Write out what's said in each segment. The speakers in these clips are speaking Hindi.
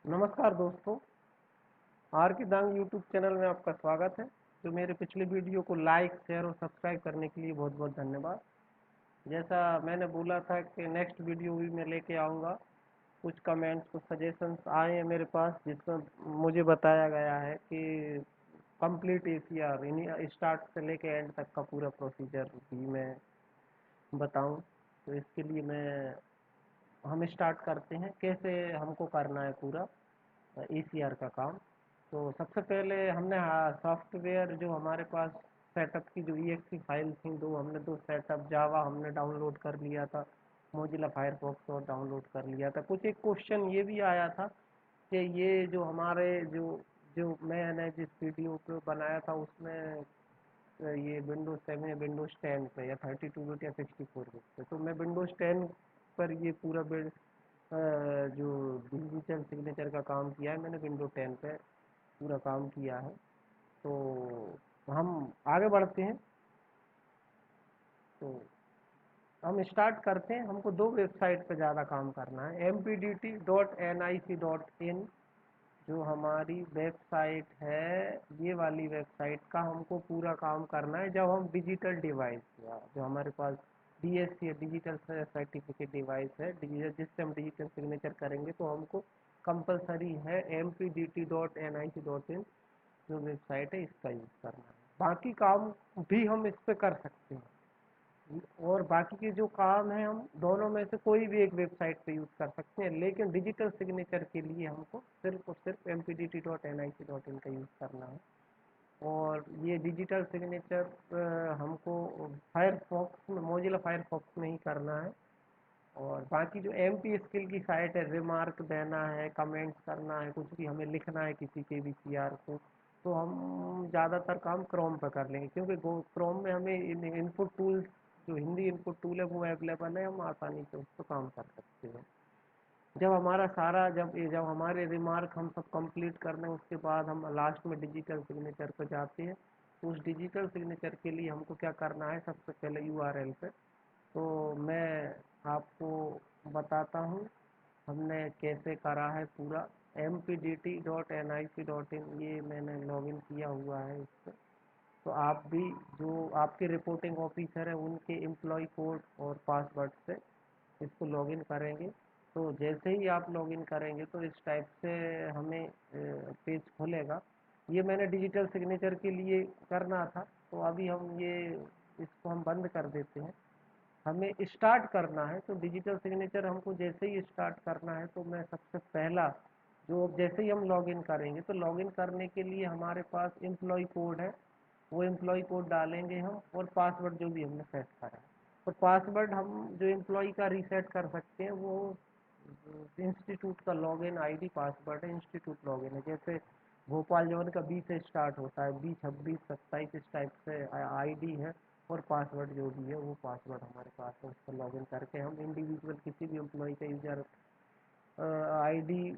नमस्कार दोस्तों, आर के दांग यूट्यूब चैनल में आपका स्वागत है। जो मेरे पिछले वीडियो को लाइक शेयर और सब्सक्राइब करने के लिए बहुत बहुत धन्यवाद। जैसा मैंने बोला था कि नेक्स्ट वीडियो भी मैं लेके आऊँगा। कुछ कमेंट्स कुछ सजेशंस आए हैं मेरे पास, जिसमें मुझे बताया गया है कि कंप्लीट एसीआर यानी स्टार्ट से लेके एंड तक का पूरा प्रोसीजर भी मैं बताऊं। तो इसके लिए हम स्टार्ट करते हैं कैसे हमको करना है पूरा एसीआर का काम। तो सबसे पहले हमने सॉफ्टवेयर जो हमारे पास सेटअप की जो ईएक्सी फाइल थी, दो सेटअप जावा हमने डाउनलोड कर लिया था, मोजिला फायरफॉक्स और डाउनलोड कर लिया था। कुछ एक क्वेश्चन ये भी आया था कि ये जो हमारे जो जो मैंने जिस वीडियो पे बनाया था उसमें ये विंडोज 7 या विंडोज 10 पे या 32 बिट या 64 बिट पे, तो मैं विंडोज 10 पर ये पूरा बिल्ड जो डिजिटल सिग्नेचर का काम किया है मैंने विंडो 10 पे पूरा काम किया है। तो हम आगे बढ़ते हैं। तो हम स्टार्ट करते हैं। हमको दो वेबसाइट पे ज़्यादा काम करना है। mpt.nic.in जो हमारी वेबसाइट है, ये वाली वेबसाइट का हमको पूरा काम करना है। जब हम डिजिटल डिवाइस या जो हमारे पास डीएससी या डिजिटल सर्टिफिकेट डिवाइस है जिससे हम डिजिटल सिग्नेचर करेंगे, तो हमको कंपलसरी है mpt.nic.in जो वेबसाइट है इसका यूज़ करना है। बाकी काम भी हम इस पे कर सकते हैं, और बाकी के जो काम है हम दोनों में से कोई भी एक वेबसाइट पे यूज़ कर सकते हैं, लेकिन डिजिटल सिग्नेचर के लिए हमको सिर्फ और सिर्फ mpt.nic.in का यूज़ करना है। और ये डिजिटल सिग्नेचर हमको फायरफॉक्स में मोजिला फायरफॉक्स में ही करना है। और बाकी जो एम पी स्किल की साइट है, रिमार्क देना है, कमेंट्स करना है, कुछ भी हमें लिखना है किसी के भी सीआर को, तो हम ज़्यादातर काम क्रोम पर कर लेंगे, क्योंकि क्रोम में हमें इनपुट टूल्स जो हिंदी इनपुट टूल है वो अवेलेबल है, हम आसानी से उस पर काम कर सकते हैं। जब हमारे रिमार्क हम सब कंप्लीट कर लें, उसके बाद हम लास्ट में डिजिटल सिग्नेचर पर जाते हैं। तो उस डिजिटल सिग्नेचर के लिए हमको क्या करना है, सबसे पहले यूआरएल पे तो मैं आपको बताता हूँ हमने कैसे करा है पूरा। mpt.nic.in ये मैंने लॉगिन किया हुआ है इस पर। तो आप भी जो आपके रिपोर्टिंग ऑफिसर है उनके एम्प्लॉय कोड और पासवर्ड से इसको लॉगिन करेंगे। तो जैसे ही आप लॉगिन करेंगे तो इस टाइप से हमें पेज खुलेगा। ये मैंने डिजिटल सिग्नेचर के लिए करना था, तो अभी इसको हम बंद कर देते हैं। हमें स्टार्ट करना है, तो डिजिटल सिग्नेचर हमको जैसे ही स्टार्ट करना है, तो मैं सबसे पहला जो जैसे ही हम लॉगिन करेंगे, तो लॉगिन करने के लिए हमारे पास एम्प्लॉय कोड है, वो एम्प्लॉय कोड डालेंगे हम, और पासवर्ड जो भी हमने सेट करा है। तो पासवर्ड हम जो एम्प्लॉय का रीसेट कर सकते हैं वो इंस्टीट्यूट का लॉगिन आईडी पासवर्ड है, इंस्टीट्यूट लॉगिन है। जैसे भोपाल जोन का बी से स्टार्ट होता है, 20, 26, 27 इस टाइप से आईडी है, और पासवर्ड जो भी है वो पासवर्ड हमारे पास है। उस पर लॉगिन करके हम इंडिविजुअल किसी भी एम्प्लॉय का यूजर आईडी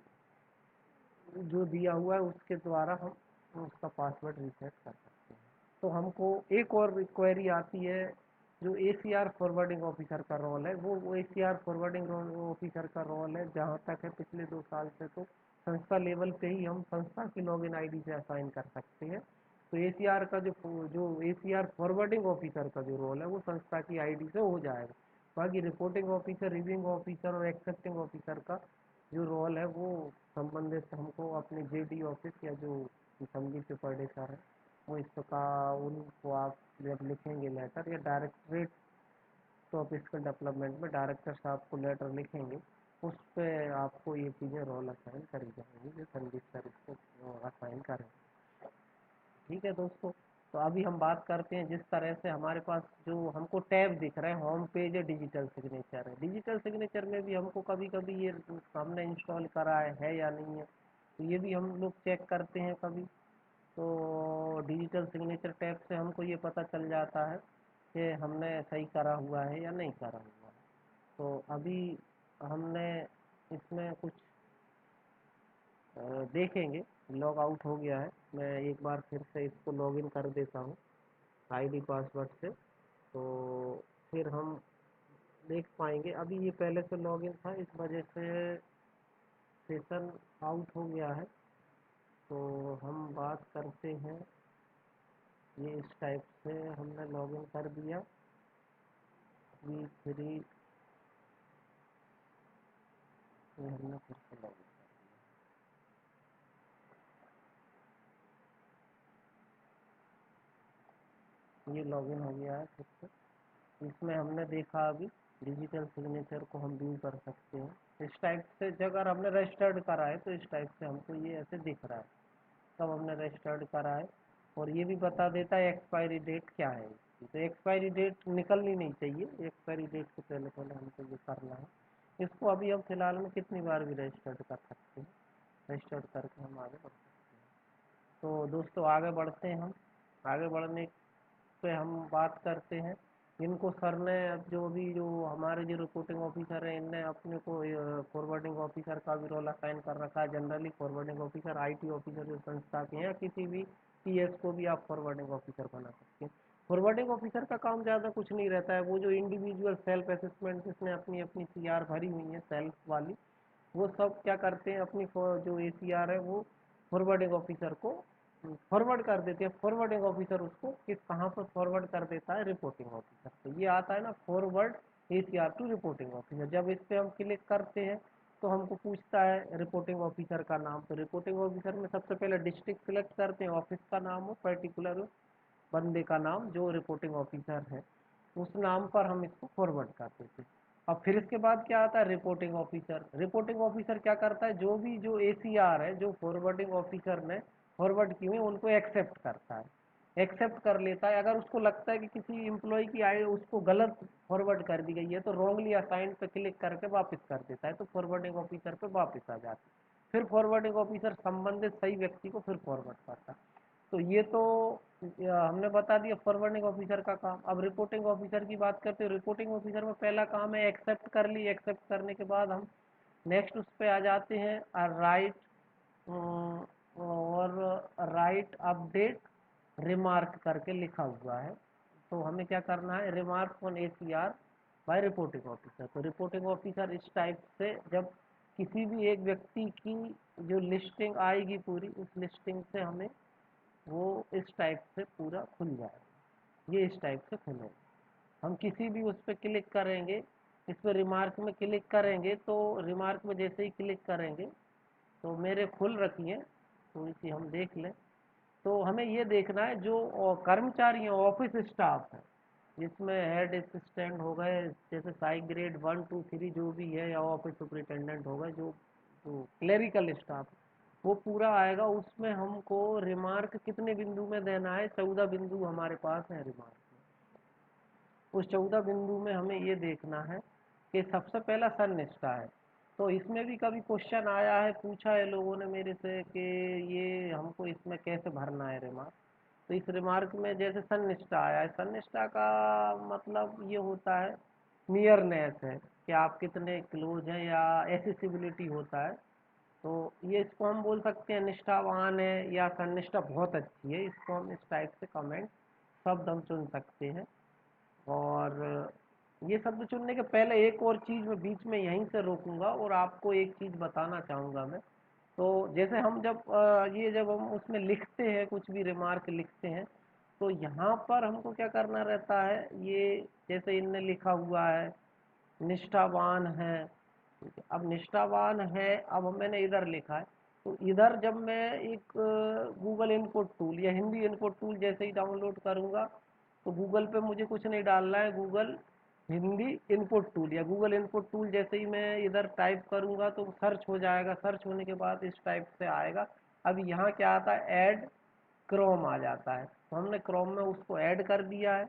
जो दिया हुआ है उसके द्वारा हम उसका पासवर्ड रीसेट कर सकते हैं। तो हमको एक और क्वेरी आती है, जो एसीआर फॉरवर्डिंग ऑफिसर का रोल है, वो एसीआर फॉरवर्डिंग ऑफिसर का रोल है जहाँ तक है पिछले 2 साल से, तो संस्था लेवल पे ही हम संस्था की लॉगिन आईडी से असाइन कर सकते हैं। तो एसीआर का जो एसीआर फॉरवर्डिंग ऑफिसर का जो रोल है वो संस्था की आईडी से हो जाएगा। बाकी रिपोर्टिंग ऑफिसर, रिव्यूइंग ऑफिसर और एक्सेप्टिंग ऑफिसर का जो रोल है वो संबंधित हमको अपने जेडी ऑफिस या जो संगीत के पढ़े सर है वो इसका उनको आप जब लिखेंगे लेटर, या डायरेक्टरेट ऑफ स्किल डेवलपमेंट में डायरेक्टर साहब को लेटर लिखेंगे, उस पे आपको ये चीज़ें रोल असाइन करी जाएंगी जो संगीत सर इसको असाइन करें। ठीक है दोस्तों। तो अभी हम बात करते हैं जिस तरह से हमारे पास जो हमको टैब दिख रहा है, होम पेज है, डिजिटल सिग्नेचर है। डिजिटल सिग्नेचर में भी हमको कभी कभी ये हमने इंस्टॉल करा है या नहीं है, तो ये भी हम लोग चेक करते हैं कभी। तो डिजिटल सिग्नेचर टैब से हमको ये पता चल जाता है कि हमने सही करा हुआ है या नहीं करा हुआ है। तो अभी हमने इसमें कुछ देखेंगे। लॉग आउट हो गया है, मैं एक बार फिर से इसको लॉगिन कर देता हूँ आईडी पासवर्ड से, तो फिर हम देख पाएंगे। अभी ये पहले से लॉगिन था, इस वजह से सेशन आउट हो गया है। तो हम बात करते हैं, ये इस टाइप से हमने लॉगिन कर दिया V3, ये हमने फिर से लॉगिन, ये लॉगिन हो गया है फिर से। इसमें हमने देखा अभी डिजिटल सिग्नेचर को हम व्यू कर सकते हैं इस टाइप से। जब अगर हमने रजिस्टर्ड करा है तो इस टाइप से हमको ये ऐसे दिख रहा है, तब हमने रजिस्टर्ड करा है। और ये भी बता देता है एक्सपायरी डेट क्या है इसकी। तो एक्सपायरी डेट निकलनी नहीं चाहिए, एक्सपायरी डेट से पहले पहले हमको ये करना है। इसको अभी हम फिलहाल में कितनी बार भी रजिस्टर्ड कर सकते हैं, रजिस्टर्ड करके हम आगे बढ़ सकते हैं। तो दोस्तों आगे बढ़ते हैं हम। आगे बढ़ने पे हम बात करते हैं, इनको सर ने अब जो भी जो हमारे जो रिपोर्टिंग ऑफिसर हैं इनने अपने को फॉरवर्डिंग ऑफिसर का भी रोल असाइन कर रखा है। Generally forwarding officer IT officer जो संस्था के हैं, किसी भी पीएस को भी आप फॉरवर्डिंग ऑफिसर बना सकते हैं। फॉरवर्डिंग ऑफिसर का काम ज़्यादा कुछ नहीं रहता है, वो जो इंडिविजुअल सेल्फ असेसमेंट जिसने अपनी अपनी सीआर भरी हुई है सेल्फ वाली, वो सब क्या करते हैं अपनी जो एसीआर है वो फॉरवर्डिंग ऑफिसर को फॉरवर्ड कर देते हैं। फॉरवर्डिंग ऑफिसर उसको किस कहाँ पर फॉरवर्ड कर देता है, रिपोर्टिंग ऑफिसर। तो ये आता है ना forward ACR to reporting officer. जब इस पर हम क्लिक करते हैं तो हमको पूछता है रिपोर्टिंग ऑफिसर का नाम। तो रिपोर्टिंग ऑफिसर में सबसे पहले डिस्ट्रिक्ट सिलेक्ट करते हैं, ऑफिस का नाम हो, पर्टिकुलर बंदे का नाम जो रिपोर्टिंग ऑफिसर है उस नाम पर हम इसको फॉरवर्ड कर देते हैं। अब फिर इसके बाद क्या आता है, रिपोर्टिंग ऑफिसर। रिपोर्टिंग ऑफिसर क्या करता है, जो भी जो एसीआर है जो फॉरवर्डिंग ऑफिसर ने फॉरवर्ड की हुई उनको एक्सेप्ट करता है, एक्सेप्ट कर लेता है। अगर उसको लगता है कि किसी एम्प्लॉय की आई उसको गलत फॉरवर्ड कर दी गई है तो रॉन्गली असाइन पे क्लिक करके वापस कर देता है, तो फॉरवर्डिंग ऑफिसर पे वापस आ जाती है। फिर फॉरवर्डिंग ऑफिसर संबंधित सही व्यक्ति को फिर फॉरवर्ड करता है। तो ये तो हमने बता दिया फॉरवर्डिंग ऑफिसर का काम। अब रिपोर्टिंग ऑफिसर की बात करते हैं। रिपोर्टिंग ऑफिसर में पहला काम है एक्सेप्ट कर ली। एक्सेप्ट करने के बाद हम नेक्स्ट उस पर आ जाते हैं, राइट और राइट अपडेट रिमार्क करके लिखा हुआ है। तो हमें क्या करना है, remark on ACR by reporting officer. तो रिपोर्टिंग ऑफिसर इस टाइप से जब किसी भी एक व्यक्ति की जो लिस्टिंग आएगी पूरी, उस लिस्टिंग से हमें वो इस टाइप से पूरा खुल जाएगा, ये इस टाइप से खुलेगा। हम किसी भी उस पर क्लिक करेंगे, इस पर रिमार्क में क्लिक करेंगे तो रिमार्क में जैसे ही क्लिक करेंगे तो मेरे खुल रखी है, तो इसी हम देख लें। तो हमें ये देखना है जो कर्मचारी हैं, ऑफिस स्टाफ है, जिसमें हेड असिस्टेंट हो गए, जैसे साई ग्रेड 1 2 3 जो भी है, या ऑफिस सुपरिटेंडेंट हो गए, जो जो क्लेरिकल स्टाफ वो पूरा आएगा। उसमें हमको रिमार्क कितने बिंदु में देना है, 14 बिंदु हमारे पास है रिमार्क। उस 14 बिंदु में हमें ये देखना है कि सबसे पहला सन्निष्ठा है। तो इसमें भी कभी क्वेश्चन आया है, पूछा है लोगों ने मेरे से कि ये हमको इसमें कैसे भरना है रिमार्क। तो इस रिमार्क में जैसे सन्निष्ठा आया है, सन्निष्ठा का मतलब ये होता है नियरनेस है कि आप कितने क्लोज हैं, या एसेसिबिलिटी होता है। तो ये इसको हम बोल सकते हैं निष्ठावान है या सन्निष्ठा बहुत अच्छी है, इसको हम इस टाइप से कमेंट शब्द हम चुन सकते हैं। और ये शब्द चुनने के पहले एक और चीज़ मैं बीच में यहीं से रोकूंगा और आपको एक चीज़ बताना चाहूँगा मैं। तो जैसे हम जब ये जब हम उसमें लिखते हैं, कुछ भी रिमार्क लिखते हैं, तो यहाँ पर हमको क्या करना रहता है, ये जैसे इनने लिखा हुआ है निष्ठावान है, ठीक है। अब निष्ठावान है, अब मैंने इधर लिखा है, तो इधर जब मैं एक गूगल इनपुट टूल या हिंदी इनपुट टूल जैसे ही डाउनलोड करूँगा, तो गूगल पे मुझे कुछ नहीं डालना है, गूगल हिंदी इनपुट टूल या गूगल इनपुट टूल जैसे ही मैं इधर टाइप करूँगा तो सर्च हो जाएगा। सर्च होने के बाद इस टाइप से आएगा। अब यहाँ क्या आता है, ऐड क्रोम आ जाता है। तो हमने क्रोम में उसको ऐड कर दिया है।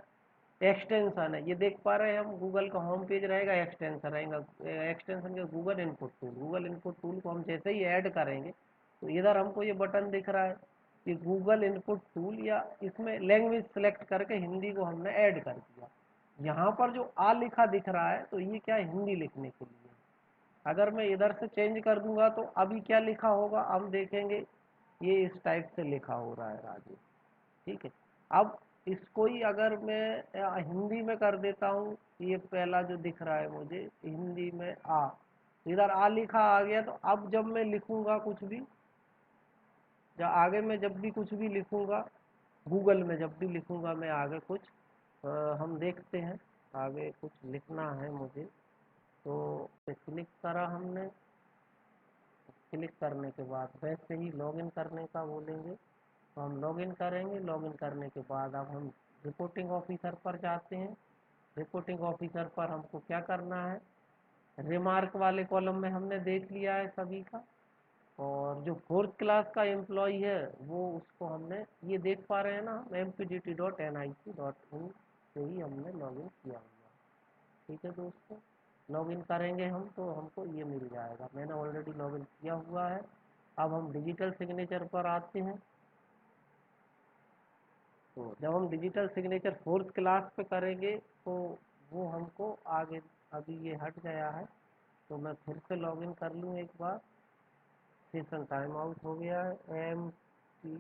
एक्सटेंशन है, ये देख पा रहे हैं हम, गूगल का होम पेज रहेगा, एक्सटेंशन रहेगा, एक्सटेंशन के Google input tool. Google input tool को हम जैसे ही ऐड करेंगे तो इधर हमको ये बटन दिख रहा है कि गूगल इनपुट टूल, या इसमें लैंग्वेज सेलेक्ट करके हिंदी को हमने ऐड कर दिया। यहाँ पर जो आ लिखा दिख रहा है तो ये क्या है, हिंदी लिखने के लिए। अगर मैं इधर से चेंज कर दूंगा तो अभी क्या लिखा होगा, हम देखेंगे ये इस टाइप से लिखा हो रहा है राजेश, ठीक है। अब इसको ही अगर मैं हिंदी में कर देता हूँ, ये पहला जो दिख रहा है मुझे हिंदी में आ, इधर आ लिखा आ गया। तो अब जब मैं लिखूंगा कुछ भी, या आगे मैं जब भी कुछ भी लिखूंगा गूगल में, जब भी लिखूंगा मैं आगे कुछ, हम देखते हैं आगे कुछ लिखना है मुझे। तो क्लिक करा हमने। क्लिक करने के बाद वैसे ही लॉगिन करने का बोलेंगे, तो हम लॉगिन करेंगे। लॉगिन करने के बाद अब हम रिपोर्टिंग ऑफिसर पर जाते हैं। रिपोर्टिंग ऑफिसर पर हमको क्या करना है, रिमार्क वाले कॉलम में हमने देख लिया है सभी का। और जो फोर्थ क्लास का एम्प्लॉय है वो, उसको हमने ये देख पा रहे हैं ना, mpdt.nic.in से ही हमने लॉगिन किया हुआ है। ठीक है दोस्तों, लॉगिन करेंगे हम तो हमको ये मिल जाएगा। मैंने ऑलरेडी लॉगिन किया हुआ है। अब हम डिजिटल सिग्नेचर पर आते हैं। तो जब हम डिजिटल सिग्नेचर फोर्थ क्लास पे करेंगे तो वो हमको आगे, अभी ये हट गया है तो मैं फिर से लॉगिन कर लूँ एक बार। सेशन टाइम आउट हो गया है। एम टी,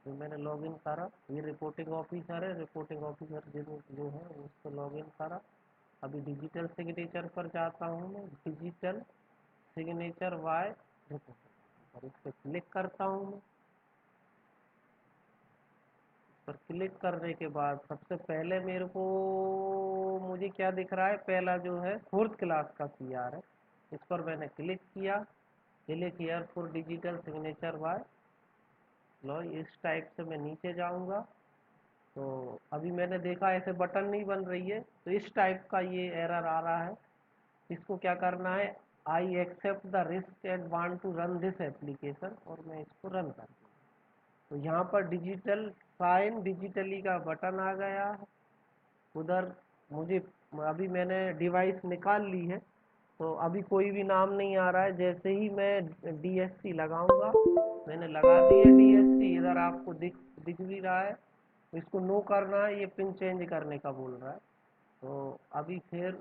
तो मैंने लॉगिन करा। ये रिपोर्टिंग ऑफिसर है, रिपोर्टिंग ऑफिसर जो है उसको लॉगिन करा। अभी डिजिटल सिग्नेचर पर जाता हूँ मैं, डिजिटल सिग्नेचर वाई रिपोर्टिंग, और इस पर क्लिक करता हूँ मैं। पर क्लिक करने के बाद सबसे पहले मेरे को, मुझे क्या दिख रहा है, पहला जो है फोर्थ क्लास का सीआर है, इस पर मैंने क्लिक किया। Click here for digital signature by लो, इस टाइप से मैं नीचे जाऊंगा। तो अभी मैंने देखा ऐसे बटन नहीं बन रही है, तो इस टाइप का ये एरर आ रहा है। इसको क्या करना है, I accept the risk and want to run this application, और मैं इसको रन कर दूँ। तो यहाँ पर डिजिटल साइन डिजिटली का बटन आ गया है। उधर मुझे, अभी मैंने डिवाइस निकाल ली है तो अभी कोई भी नाम नहीं आ रहा है। जैसे ही मैं डीएससी लगाऊंगा, मैंने लगा दी है डीएससी, इधर आपको दिख दिख भी रहा है। इसको नो करना है, ये पिन चेंज करने का बोल रहा है। तो अभी फिर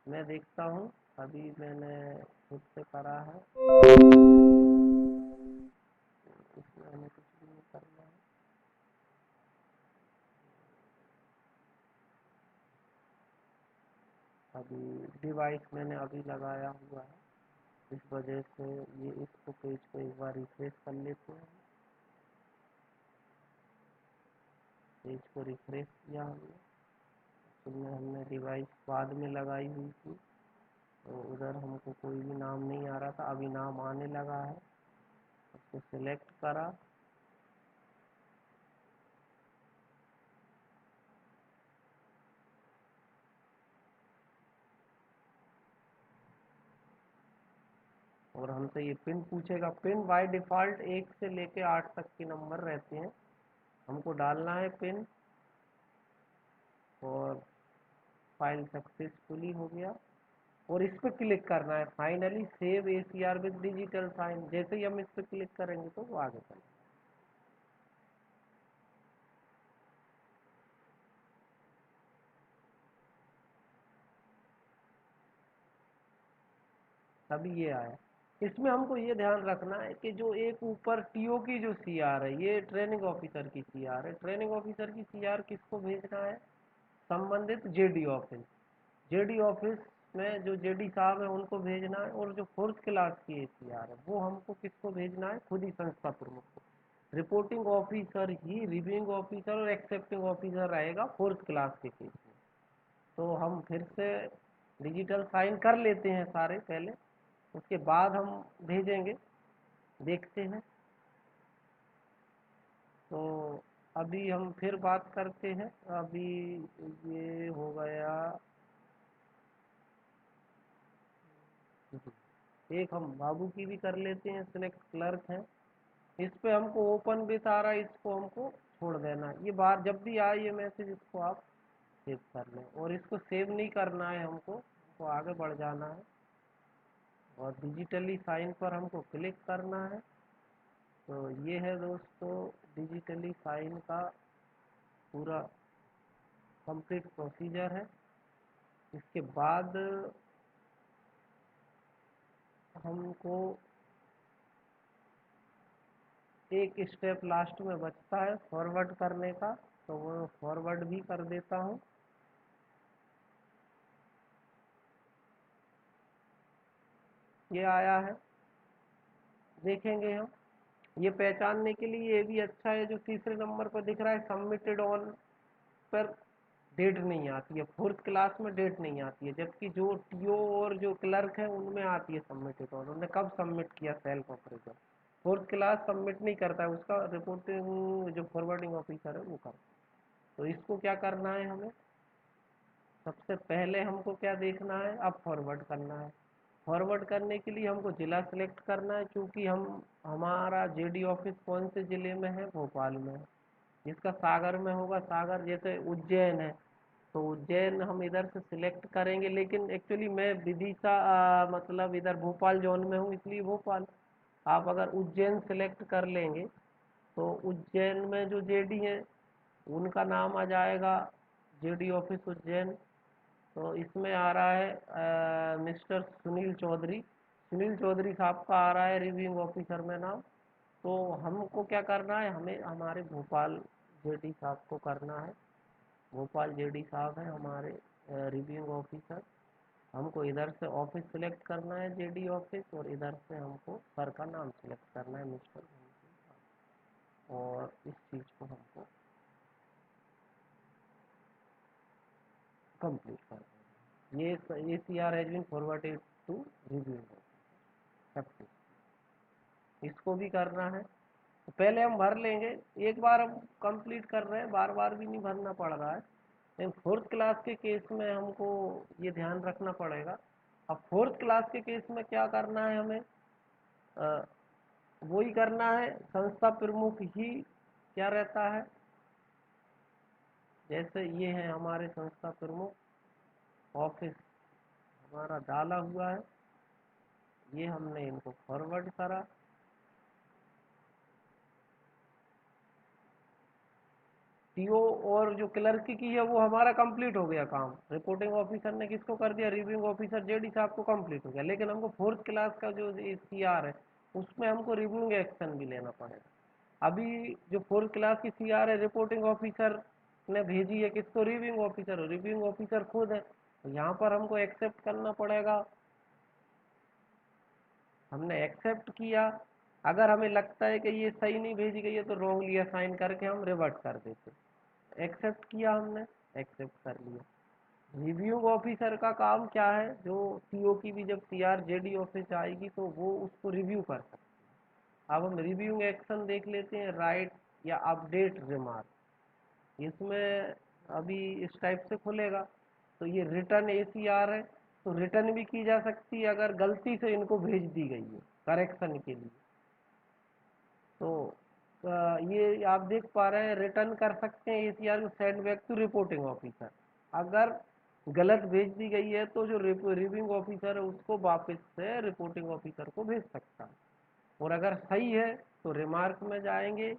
मैं देखता हूँ। अभी मैंने खुद से करा है, इसमें हमें कुछ भी नहीं करना है। अभी डिवाइस मैंने अभी लगाया हुआ है, इस वजह से ये, इसको पेज को एक बार रिफ्रेश कर लेते हैं। पेज को रिफ्रेश किया हमने, उसमें हमने डिवाइस बाद में लगाई हुई थी तो उधर हमको कोई भी नाम नहीं आ रहा था। अभी नाम आने लगा है, उसको सिलेक्ट करा। और हमसे ये पिन पूछेगा। पिन बाय डिफ़ॉल्ट 1 से लेके 8 तक के नंबर रहते हैं, हमको डालना है पिन। और फाइल सक्सेसफुली हो गया, और इस पर क्लिक करना है finally save ACR with digital sign. जैसे ही हम इस पर क्लिक करेंगे तो वो आगे चलेगा। तभी ये आया। इसमें हमको ये ध्यान रखना है कि जो एक ऊपर टीओ की जो सीआर है, ये ट्रेनिंग ऑफिसर की सीआर है। ट्रेनिंग ऑफिसर की सीआर किसको भेजना है, संबंधित जेडी ऑफिस। जेडी ऑफिस में जो जेडी साहब है उनको भेजना है। और जो फोर्थ क्लास की सीआर है वो हमको किसको भेजना है, खुद ही संस्था प्रमुख को। रिपोर्टिंग ऑफिसर ही रिव्यूइंग ऑफिसर और एक्सेप्टिंग ऑफिसर रहेगा फोर्थ क्लास के केस में। तो हम फिर से डिजिटल साइन कर लेते हैं सारे पहले, उसके बाद हम भेजेंगे, देखते हैं। तो अभी हम फिर बात करते हैं। अभी ये हो गया। एक हम बाबू की भी कर लेते हैं, सिलेक्ट क्लर्क है। इस पे हमको ओपन विथ आ रहा है, इसको हमको छोड़ देना है। ये बार जब भी आए ये मैसेज, इसको आप सेव कर लें। और इसको सेव नहीं करना है हमको आगे बढ़ जाना है और डिजिटली साइन पर हमको क्लिक करना है। तो ये है दोस्तों डिजिटली साइन का पूरा कंप्लीट प्रोसीजर है। इसके बाद हमको एक स्टेप लास्ट में बचता है फॉरवर्ड करने का, तो वो फॉरवर्ड भी कर देता हूँ। ये आया है, देखेंगे हम। ये पहचानने के लिए ये भी अच्छा है, जो तीसरे नंबर पर दिख रहा है सबमिटेड ऑन पर डेट नहीं आती है, फोर्थ क्लास में डेट नहीं आती है, जबकि जो टीओ और जो क्लर्क है उनमें आती है सबमिटेड ऑन, उन्होंने कब सबमिट किया self operator. Fourth class submit नहीं करता है, उसका रिपोर्टिंग जो फॉरवर्डिंग ऑफिसर है वो करता है। तो इसको क्या करना है हमें, सबसे पहले हमको क्या देखना है, अब फॉरवर्ड करना है। फॉरवर्ड करने के लिए हमको ज़िला सेलेक्ट करना है, क्योंकि हमारा जेडी ऑफिस कौन से ज़िले में है, भोपाल में है। जिसका सागर में होगा, सागर जैसे उज्जैन है, तो उज्जैन हम इधर से सिलेक्ट करेंगे, लेकिन एक्चुअली मैं विदिशा मतलब इधर भोपाल जोन में हूँ, इसलिए भोपाल। आप अगर उज्जैन सिलेक्ट कर लेंगे तो उज्जैन में जो जेडी है उनका नाम आ जाएगा, जेडी ऑफिस उज्जैन। तो इसमें आ रहा है मिस्टर सुनील चौधरी, सुनील चौधरी साहब का आ रहा है रिव्यूइंग ऑफिसर में नाम। तो हमको क्या करना है, हमें हमारे भोपाल जेडी साहब को करना है। भोपाल जेडी साहब हैं हमारे रिव्यूइंग ऑफिसर। हमको इधर से ऑफिस सिलेक्ट करना है जेडी ऑफिस, और इधर से हमको सर का नाम सिलेक्ट करना है मिस्टर, और इस चीज़ को हमको कंप्लीट करना है। ये C R has been forwarded to review, सब इसको भी करना है। तो पहले हम भर लेंगे, एक बार हम कंप्लीट कर रहे हैं, बार बार भी नहीं भरना पड़ रहा है। लेकिन फोर्थ क्लास के केस में हमको ये ध्यान रखना पड़ेगा। अब फोर्थ क्लास के केस में क्या करना है हमें, अ, वही करना है, संस्था प्रमुख ही क्या रहता है, जैसे ये है हमारे संस्था प्रमुख ऑफिस हमारा डाला हुआ है, ये हमने इनको फॉरवर्ड करा। टीओ और जो क्लर्क की है वो हमारा कंप्लीट हो गया काम, रिपोर्टिंग ऑफिसर ने किसको कर दिया, रिव्यूइंग ऑफिसर जेडी साहब को कंप्लीट हो गया। लेकिन हमको फोर्थ क्लास का जो सीआर है उसमें हमको रिव्यूइंग एक्शन भी लेना पड़ेगा। अभी जो फोर्थ क्लास की सीआर है रिपोर्टिंग ऑफिसर ने भेजी है किसको, रिव्यूइंग ऑफिसर, रिव्यूइंग ऑफिसर खुद है, तो यहाँ पर हमको एक्सेप्ट करना पड़ेगा। हमने एक्सेप्ट किया, अगर हमें लगता है कि ये सही नहीं भेजी गई है तो रॉन्गली असाइन करके हम रिवर्ट कर देते। एक्सेप्ट किया हमने, एक्सेप्ट कर लिया। रिव्यू ऑफिसर का काम क्या है, जो टीओ की भी जब सीआर जेडी ऑफिस आएगी तो वो उसको रिव्यू कर सकते हैं। अब हम रिव्यू एक्शन देख लेते हैं, राइट या अपडेट रिमार्क। इसमें अभी इस टाइप से खुलेगा, तो ये रिटर्न एसीआर है, तो रिटर्न भी की जा सकती है अगर गलती से इनको भेज दी गई है करेक्शन के लिए। तो ये आप देख पा रहे हैं, रिटर्न कर सकते हैं एसीआर को, send back to reporting officer. अगर गलत भेज दी गई है तो जो रिव्यूइंग ऑफिसर है उसको वापस से रिपोर्टिंग ऑफिसर को भेज सकता है। और अगर सही है तो रिमार्क में जाएंगे,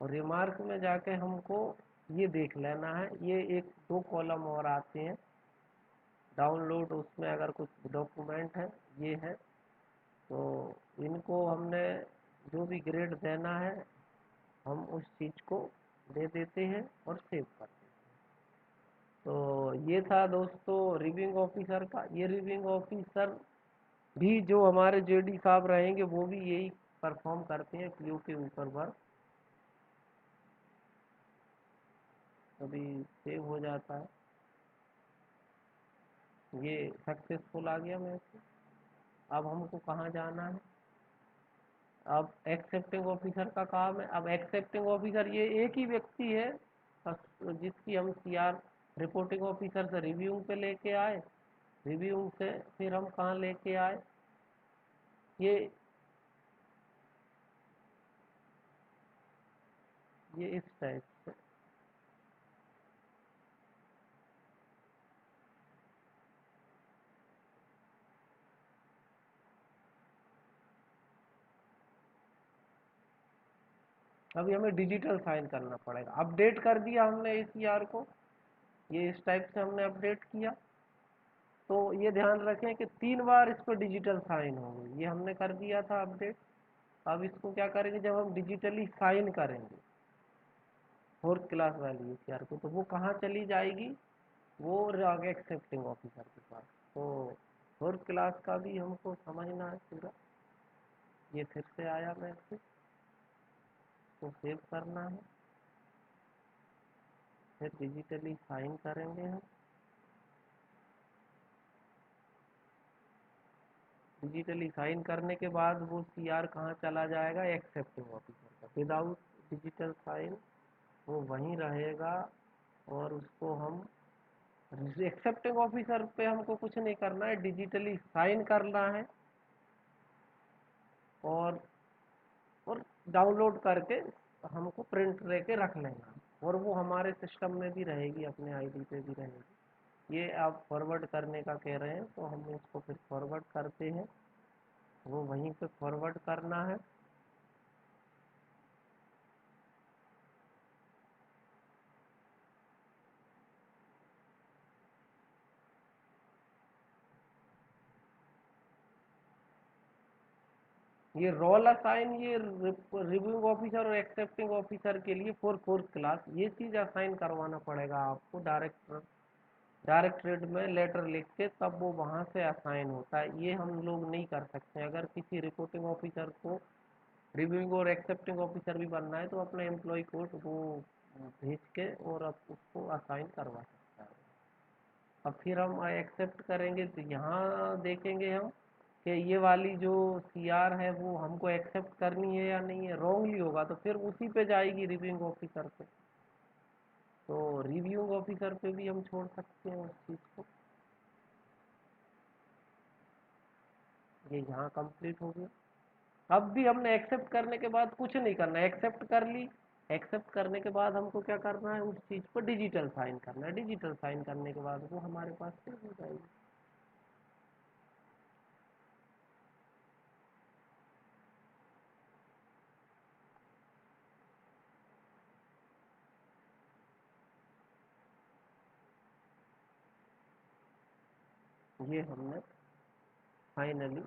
और रिमार्क में जाके हमको ये देख लेना है, ये एक दो कॉलम और आते हैं डाउनलोड, उसमें अगर कुछ डॉक्यूमेंट है, ये है, तो इनको हमने जो भी ग्रेड देना है हम उस चीज़ को दे देते हैं और सेव कर देते हैं। तो ये था दोस्तों रिव्यूइंग ऑफिसर का। ये रिव्यूइंग ऑफिसर भी जो हमारे जेडी साहब रहेंगे वो भी यही परफॉर्म करते हैं पीओ के ऊपर वर्क। अभी सेव हो जाता है, ये सक्सेसफुल आ गया मेरे को। अब हमको कहाँ जाना है, अब एक्सेप्टिंग ऑफिसर का काम है। अब एक्सेप्टिंग ऑफिसर ये एक ही व्यक्ति है जिसकी हम सीआर रिपोर्टिंग ऑफिसर से रिव्यू पे लेके आए, रिव्यू से फिर हम कहाँ लेके आए, ये ये इस टाइप से। अभी हमें डिजिटल साइन करना पड़ेगा, अपडेट कर दिया हमने एसीआर को, ये इस टाइप से हमने अपडेट किया। तो ये ध्यान रखें कि 3 बार इस पर डिजिटल साइन होंगे, ये हमने कर दिया था अपडेट। अब इसको क्या करेंगे, जब हम डिजिटली साइन करेंगे फोर्थ क्लास वाली ईसीआर को, तो वो कहाँ चली जाएगी, वो आगे एक्सेप्टिंग ऑफिसर के पास। तो फोर्थ क्लास का भी हमको समझना है पूरा। ये फिर से आया मैसेज, तो सेव करना है, फिर डिजिटली साइन करेंगे हम। डिजिटली साइन करने के बाद वो सीआर कहाँ चला जाएगा, एक्सेप्टिंग ऑफिसर का। विदाउट डिजिटल साइन वो वहीं रहेगा, और उसको हम एक्सेप्टिंग ऑफिसर पे हमको कुछ नहीं करना है, डिजिटली साइन करना है और डाउनलोड करके हमको प्रिंट लेके रख लेना, और वो हमारे सिस्टम में भी रहेगी, अपने आईडी पे भी रहेगी। ये आप फॉरवर्ड करने का कह रहे हैं, तो हम इसको फिर फॉरवर्ड करते हैं। वो वहीं पे फॉरवर्ड करना है। ये रोल असाइन, ये रिव्यूइंग ऑफिसर और एक्सेप्टिंग ऑफिसर के लिए फॉर फोर्थ क्लास ये चीज़ असाइन करवाना पड़ेगा आपको डायरेक्टरेट में लेटर लिख के, तब वो वहाँ से असाइन होता है। ये हम लोग नहीं कर सकते। अगर किसी रिपोर्टिंग ऑफिसर को रिव्यूइंग और एक्सेप्टिंग ऑफिसर भी बनना है, तो अपना एम्प्लॉय कोड वो भेज के और अब उसको असाइन करवा सकता है। अब फिर हम एक्सेप्ट करेंगे, तो यहाँ देखेंगे हम कि ये वाली जो सीआर है वो हमको एक्सेप्ट करनी है या नहीं है। रॉन्गली होगा तो फिर उसी पे जाएगी, रिव्यूइंग ऑफिसर पे। तो रिव्यूइंग ऑफिसर पे भी हम छोड़ सकते हैं उस चीज़ को। ये यहाँ कंप्लीट हो गया। अब भी हमने एक्सेप्ट करने के बाद कुछ नहीं करना है, एक्सेप्ट कर ली। एक्सेप्ट करने के बाद हमको क्या करना है, उस चीज़ पर डिजिटल साइन करना है। डिजिटल साइन करने के बाद वो हमारे पास सेव हो जाएगी। ये हमने फाइनली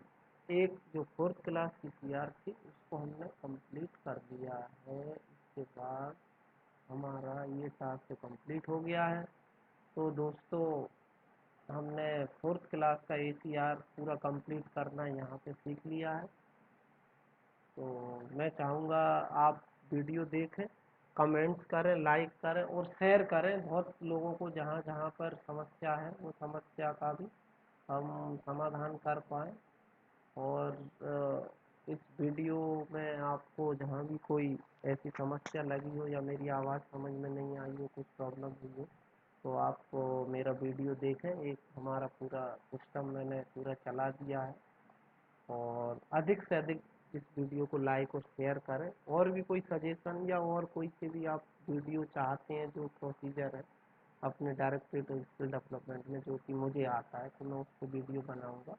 एक जो फोर्थ क्लास की सीआर थी उसको हमने कंप्लीट कर दिया है। इसके बाद हमारा ये टास्क तो कंप्लीट हो गया है। तो दोस्तों, हमने फोर्थ क्लास का एसीआर पूरा कंप्लीट करना यहाँ पे सीख लिया है। तो मैं चाहूँगा आप वीडियो देखें, कमेंट्स करें, लाइक करें और शेयर करें बहुत लोगों को, जहाँ जहाँ पर समस्या है वो समस्या का भी हम समाधान कर पाएँ। और इस वीडियो में आपको जहाँ भी कोई ऐसी समस्या लगी हो या मेरी आवाज़ समझ में नहीं आई हो, कुछ प्रॉब्लम हुई हो, तो आप मेरा वीडियो देखें। एक हमारा पूरा सिस्टम मैंने पूरा चला दिया है। और अधिक से अधिक इस वीडियो को लाइक और शेयर करें। और भी कोई सजेशन या और कोई से भी आप वीडियो चाहते हैं, जो प्रोसीजर है अपने डायरेक्टरेट और स्किल डेवलपमेंट में जो कि मुझे आता है, तो मैं उस पर वीडियो बनाऊंगा।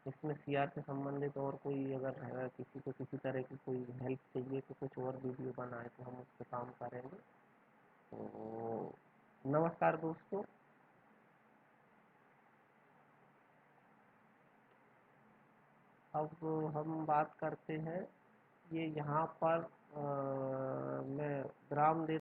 इसमें सीआर से संबंधित और कोई अगर है, किसी को किसी तरह की कोई हेल्प चाहिए, तो कुछ और वीडियो बनाए तो हम उस पर काम करेंगे। तो नमस्कार दोस्तों। अब हम बात करते हैं, ये यहाँ पर मैं विराम दे